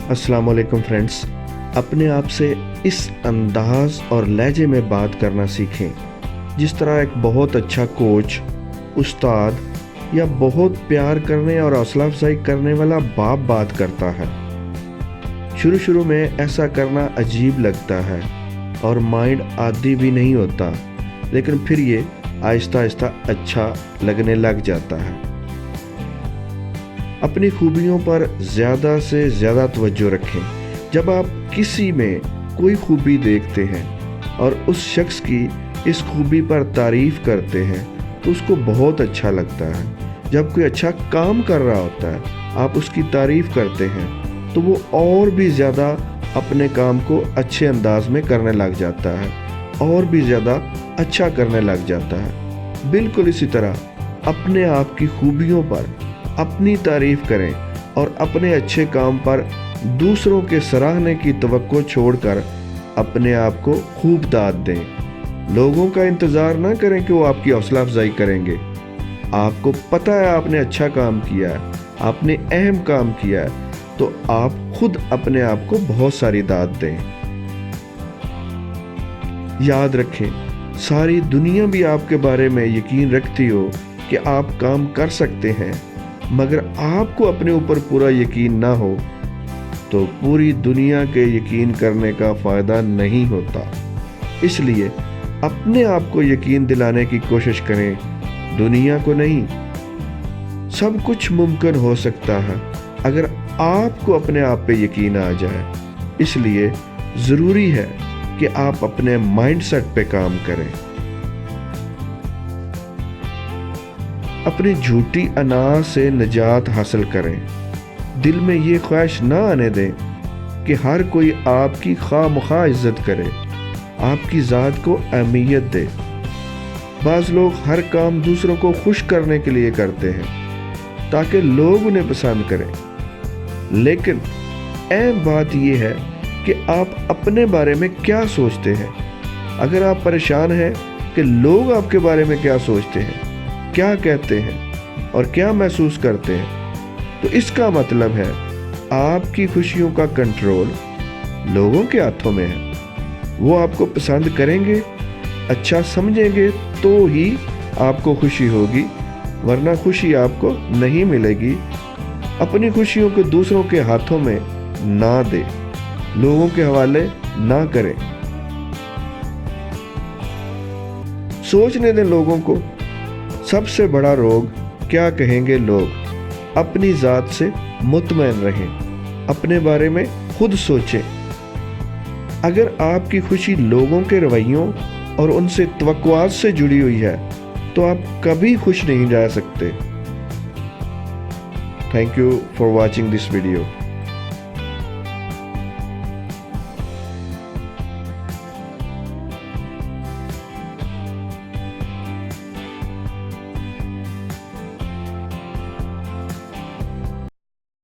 अस्सलाम वालेकुम फ्रेंड्स। अपने आप से इस अंदाज़ और लहजे में बात करना सीखें जिस तरह एक बहुत अच्छा कोच, उस्ताद या बहुत प्यार करने और हौसला अफजाई करने वाला बाप बात करता है। शुरू में ऐसा करना अजीब लगता है और माइंड आदी भी नहीं होता, लेकिन फिर ये आहिस्ता आहिस्ता अच्छा लगने लग जाता है। अपनी खूबियों पर ज़्यादा से ज़्यादा तवज्जो रखें। जब आप किसी में कोई खूबी देखते हैं और उस शख्स की इस खूबी पर तारीफ़ करते हैं तो उसको बहुत अच्छा लगता है। जब कोई अच्छा काम कर रहा होता है, आप उसकी तारीफ़ करते हैं तो वो और भी ज़्यादा अपने काम को अच्छे अंदाज में करने लग जाता है, और भी ज़्यादा अच्छा करने लग जाता है। बिल्कुल इसी तरह अपने आप की खूबियों पर अपनी तारीफ़ करें और अपने अच्छे काम पर दूसरों के सराहने की तवक्को छोड़कर अपने आप को खूब दाद दें। लोगों का इंतज़ार ना करें कि वो आपकी हौसला अफजाई करेंगे। आपको पता है आपने अच्छा काम किया है, आपने अहम काम किया है, तो आप खुद अपने आप को बहुत सारी दाद दें। याद रखें, सारी दुनिया भी आपके बारे में यकीन रखती हो कि आप काम कर सकते हैं, मगर आपको अपने ऊपर पूरा यकीन ना हो तो पूरी दुनिया के यकीन करने का फ़ायदा नहीं होता। इसलिए अपने आप को यकीन दिलाने की कोशिश करें, दुनिया को नहीं। सब कुछ मुमकिन हो सकता है अगर आपको अपने आप पे यकीन आ जाए। इसलिए ज़रूरी है कि आप अपने माइंडसेट पे काम करें। अपनी झूठी अना से निजात हासिल करें। दिल में ये ख्वाहिश ना आने दें कि हर कोई आपकी खामखा इज्जत करे, आपकी ज़ात को अहमियत दे। बाज़ लोग हर काम दूसरों को खुश करने के लिए करते हैं ताकि लोग उन्हें पसंद करें, लेकिन अहम बात यह है कि आप अपने बारे में क्या सोचते हैं। अगर आप परेशान हैं कि लोग आपके बारे में क्या सोचते हैं, क्या कहते हैं और क्या महसूस करते हैं, तो इसका मतलब है आपकी खुशियों का कंट्रोल लोगों के हाथों में है। वो आपको पसंद करेंगे, अच्छा समझेंगे तो ही आपको खुशी होगी, वरना खुशी आपको नहीं मिलेगी। अपनी खुशियों को दूसरों के हाथों में ना दे, लोगों के हवाले ना करें। सोचने दें लोगों को। सबसे बड़ा रोग क्या कहेंगे लोग। अपनी ज़ात से मुतमईन रहें, अपने बारे में खुद सोचें। अगर आपकी खुशी लोगों के रवैयों और उनसे तवक्कुआत से जुड़ी हुई है तो आप कभी खुश नहीं रह सकते। Thank you for watching this video.